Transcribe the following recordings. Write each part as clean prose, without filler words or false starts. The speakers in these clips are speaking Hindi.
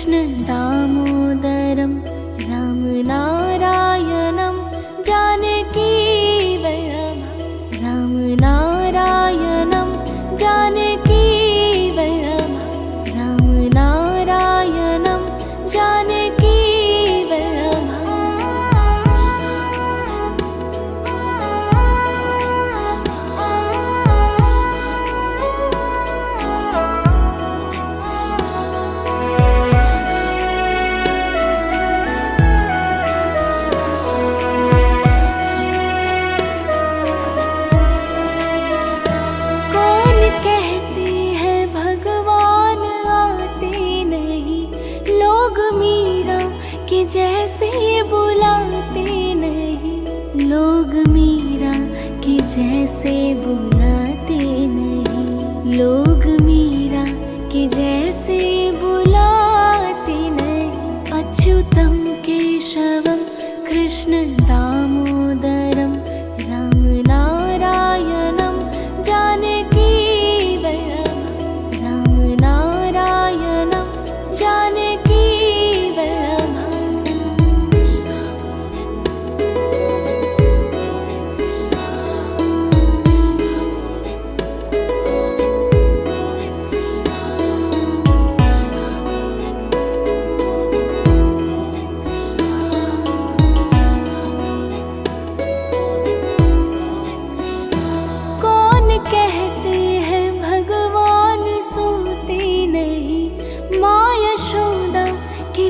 कृष्ण दामोदरं रामनारायणं जानकी वल्लभं रामनारायणं जानकी वल्लभं रामनारायणं जानकी जैसे बुलाते नहीं, लोग मीरा की जैसे बुलाते नहीं, लोग मीरा की जैसे बुलाते नहीं। अच्युतं केशवं कृष्ण दामोदरं रामनारायणं जानकी वल्लभं रामनारायणं जानकी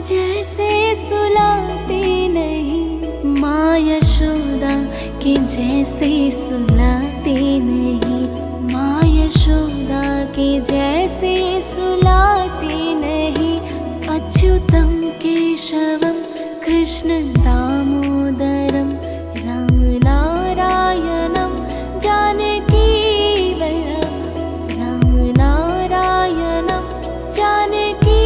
जैसे सुलाते नहीं, माँ यशोदा की जैसे सुलाते नहीं, माँ यशोदा की जैसे सुलाते नहीं। अच्युतं केशवं कृष्ण दामोदरं रामनारायणं जानकी वल्लभं रामनारायणं जानकी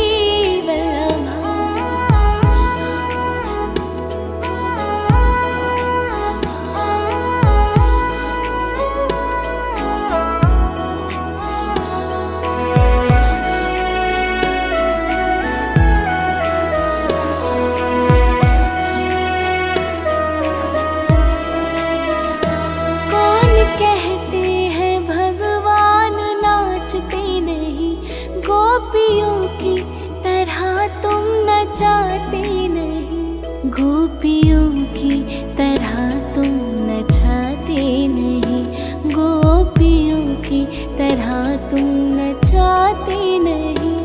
गोपियों की तरह तुम नचाते नहीं, गोपियों की तरह तुम नचाते नहीं।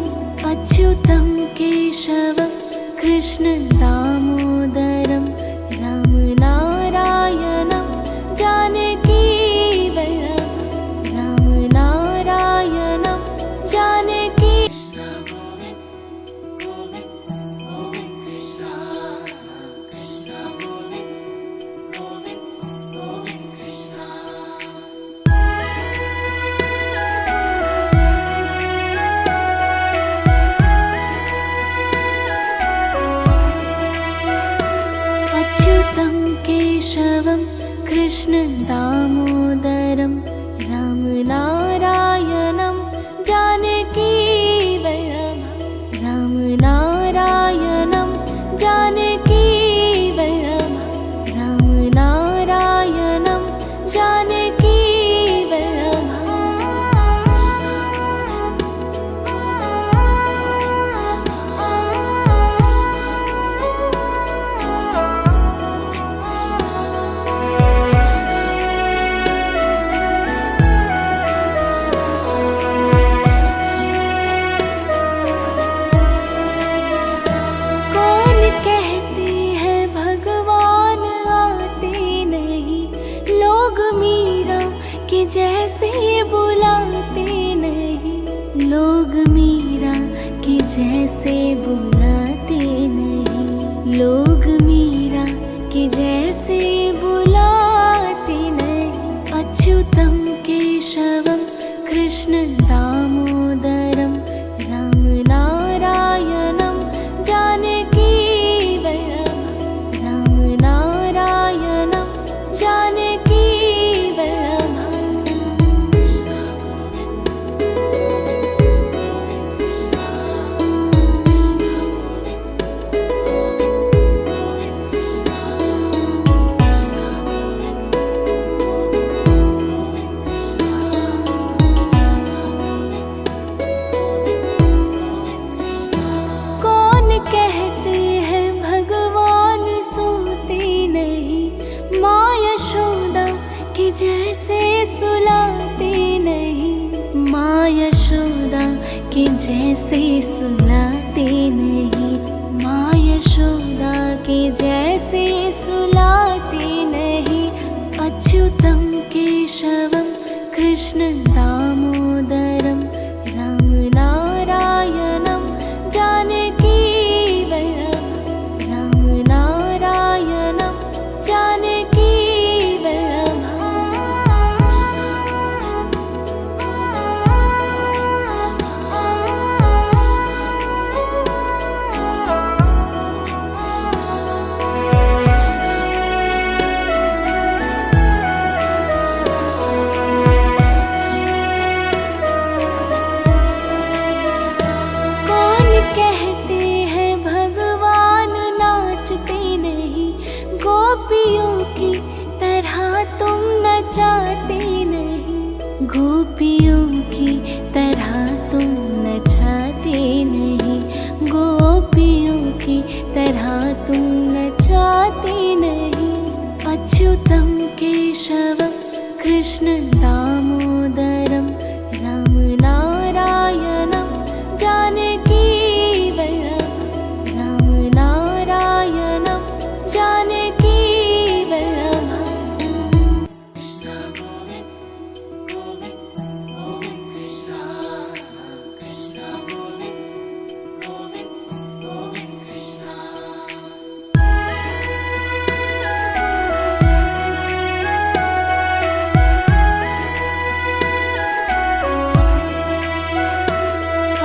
अच्युतं केशवं कृष्ण दामोदरं रामनारायणं जानकी वल्लभं रामनारायणं जानकी। केशवं कृष्ण दामोदरं रामनारायणं जानकी वल्लभं रामनारायणं जानकी वल्लभं रामनारायणं जानकी जैसे बुलाते नहीं, लोग मीरा की जैसे बुलाते नहीं, लोग मीरा की जैसे बुलाते नहीं। अच्युतं केशवं कृष्ण दामोदरं रामनारायणं जानकी वल्लभं रामनारायणं जानकी जैसे सुलाते नहीं, माँ यशोदा के जैसे सुलाते नहीं। अच्युतम केशवम कृष्ण दामोदरम राम नारायणम जानकी वल्लभम राम नारायणम जानकी कहते हैं भगवान नाचते नहीं, गोपियों की तरह तुम नचाते नहीं। गोपियों की तरह तुम नचाते नहीं, गोपियों की तरह तुम नचाते नहीं। अच्युतम केशवम कृष्ण दामोदरम राम नारायणम जानकी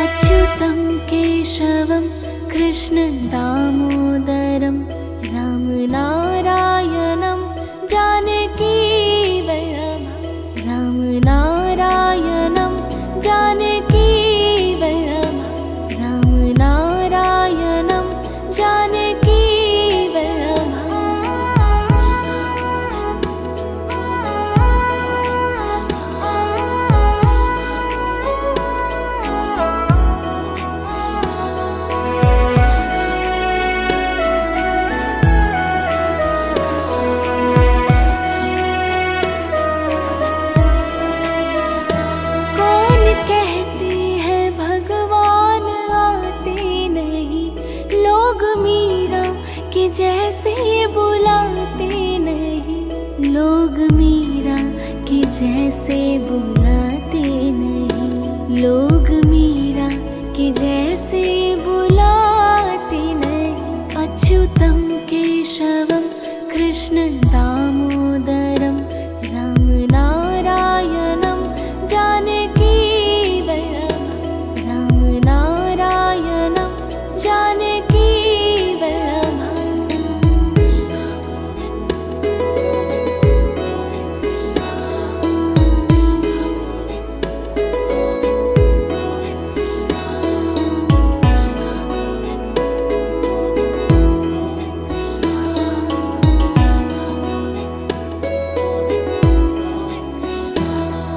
अच्युतम केशवम कृष्ण दामोदरम राम नारायणम जानकी वल्लभम राम नारायणम जानकी वल्लभम राम नारायणम जानकी कहते हैं भगवान आते नहीं, लोग मीरा के जैसे बुलाते नहीं। लोग मीरा के जैसे बुलाते नहीं, लोग मीरा के जैसे बुलाते नहीं। अच्युतम केशवम कृष्ण दामोदरम राम नारायणम जानकी जानकी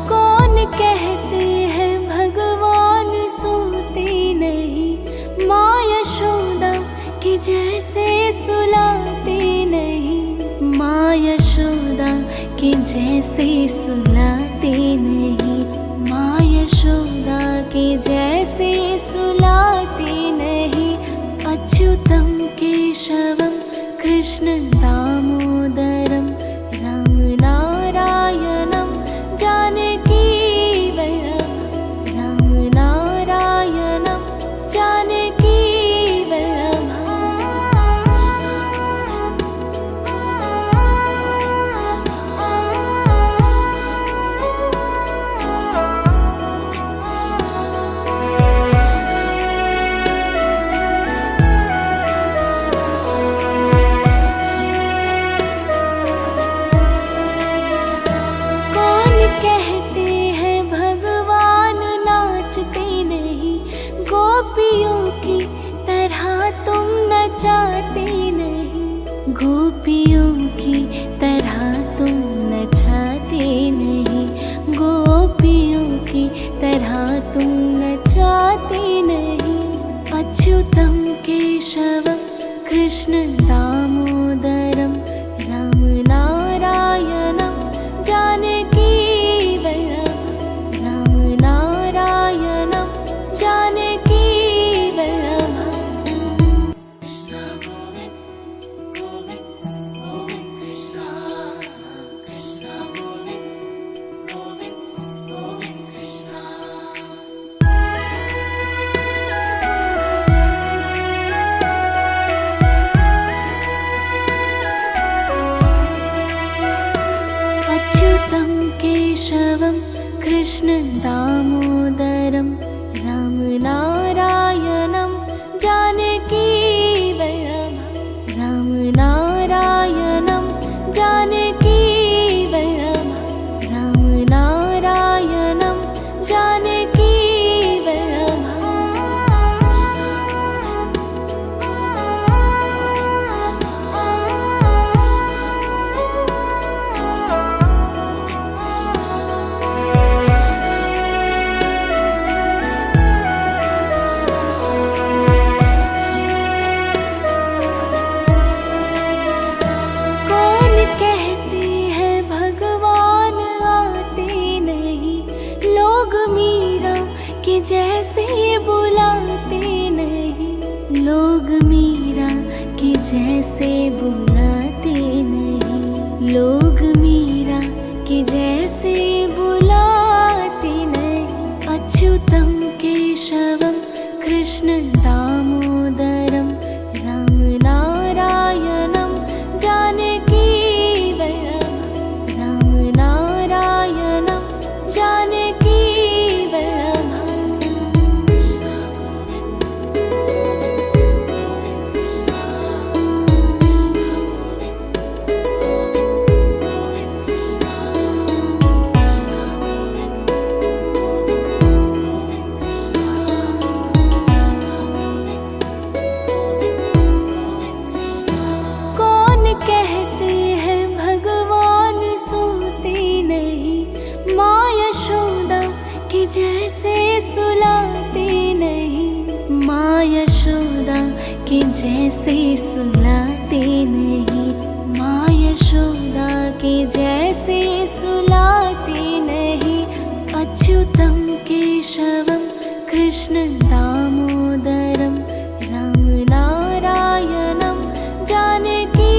कौन कहते हैं भगवान सोते नहीं, माँ यशोदा के जैसे सुलाते नहीं। माँ यशोदा के जैसे सुलाते नहीं, माँ यशोदा के जैसे सुलाते नहीं। अच्युतम केशवम कृष्ण दामोदरम राम नारायणम जानकी वल्लभम राम नारायणम जानकी कृष्ण दामोदरं रामनारायणं जानकी वल्लभं रामनारायणं जानकी वल्लभं रामनारायणं जानकी जैसे बुलाते नहीं, लोग मीरा के जैसे बुलाते नहीं, लोग मीरा के जैसे बुलाते नहीं। अच्युतं केशवं कृष्ण दामोदरं रामनारायणं जानकी वल्लभं रामनारायणं जानकी कहते हैं भगवान सुनते नहीं, माँ यशोदा के जैसे सुलाते नहीं, माँ यशोदा के जैसे सुलाते नहीं, माँ यशोदा के जैसे सुलाते नहीं। अच्युतं केशवं कृष्ण दामोदरं रामनारायणं जानकी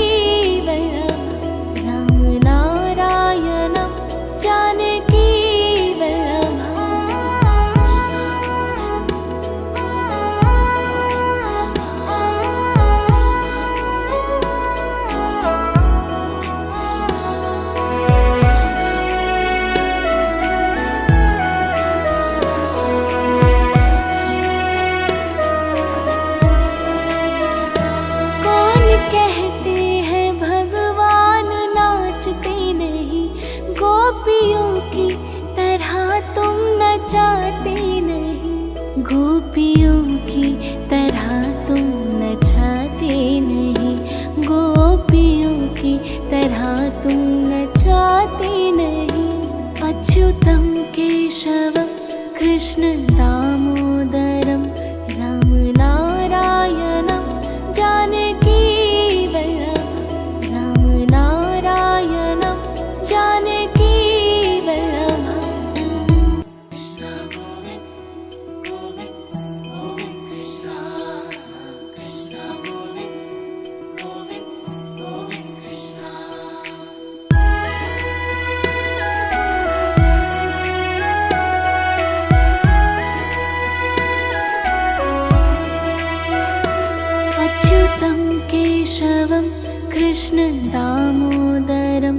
गोपियों की तरह तुम नचाते नहीं, गोपियों की तरह तुम नचाते नहीं, गोपियों की तरह तुम नचाते नहीं। अच्युतं केशवं कृष्ण दामोदरं रामनारायणं जानकी वल्लभं रामनारायणं जानकी अच्युतं केशवं कृष्ण दामोदरं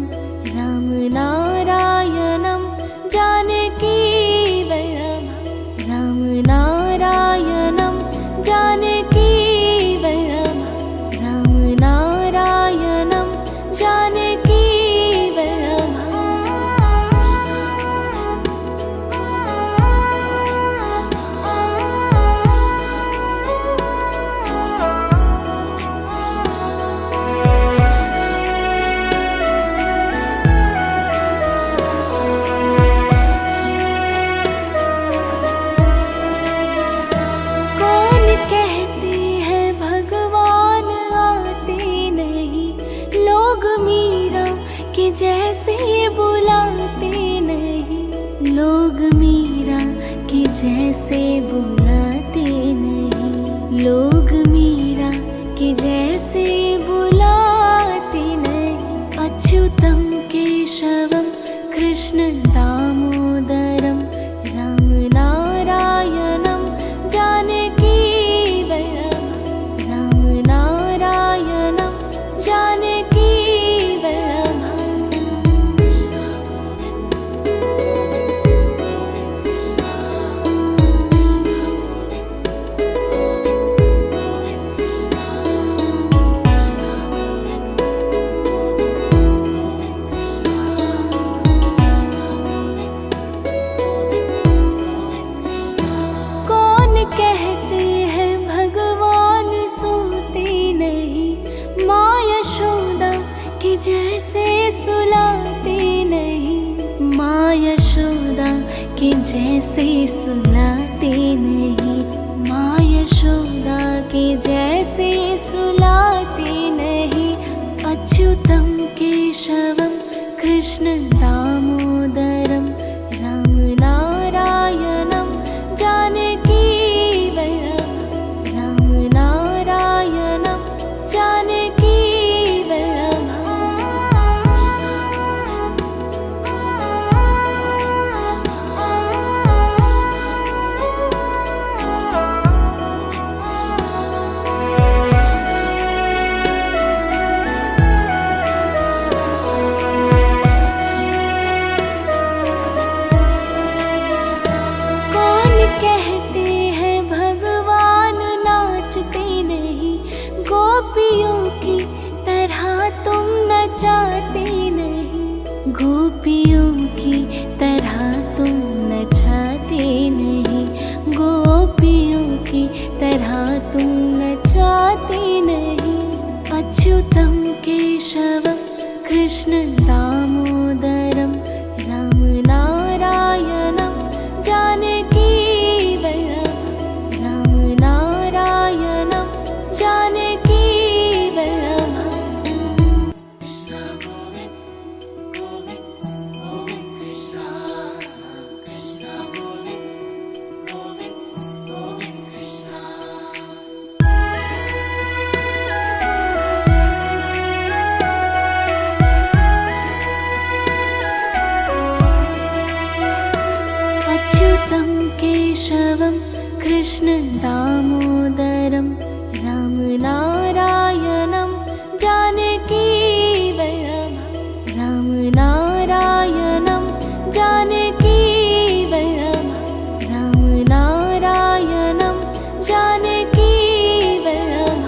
रामनारायणं जानकी वल्लभं रामनारायणं जानकी वल्लभं रामनारायणं जानकी जैसे बुलाते नहीं, लोग मीरा के जैसे बुलाते नहीं, लोग मीरा के जैसे बुलाते नहीं। अच्युतं केशवं कृष्ण दामोदरं रामनारायणं जानकी वल्लभं रामनारायणं जानकी वल्लभं के जैसे सुलाते नहीं, माँ यशोदा के जैसे सुलाते नहीं। अच्युतम केशवम कृष्ण दामोदरम राम नारायणम जानकी वल्लभम, राम नारायणम जानकी कहते हैं भगवान नाचते नहीं, गोपियों की तरह तुम नचाते नहीं, गोपियों की तरह तुम नचाते नहीं, गोपियों की तरह तुम नचाते नहीं। अच्युतम केशवम कृष्ण दामोदरम राम नारायणम जानकी अच्युतम केशवम कृष्ण दामोदरम राम नारायणम जानकी वल्लभम, राम नारायणम जानकी वल्लभम, राम नारायणम जानकी वल्लभम।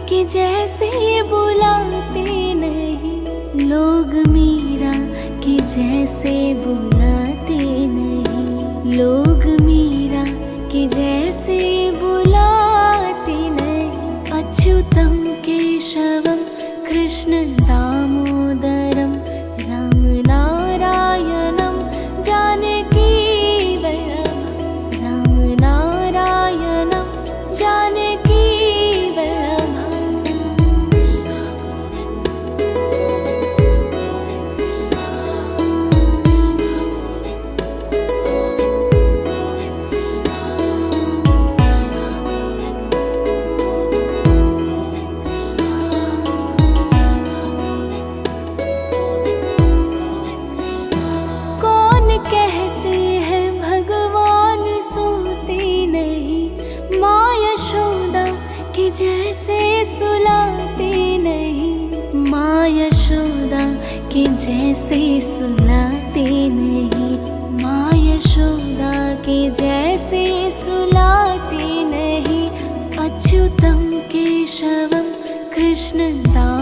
के जैसे बुलाते नहीं, लोग मीरा के जैसे बुलाते नहीं, लोग मीरा के जैसे बुलाते नहीं। अच्युतम केशवम कृष्ण दामोदरम राम नारायणम जानकी वल्लभम, राम नारायणम जानकी कहते हैं भगवान सोते नहीं, माँ यशोदा के जैसे सुलाते नहीं, माँ यशोदा के जैसे सुलाते नहीं, माँ यशोदा के जैसे सुलाते नहीं। अच्युतम केशवम कृष्ण दामोदरम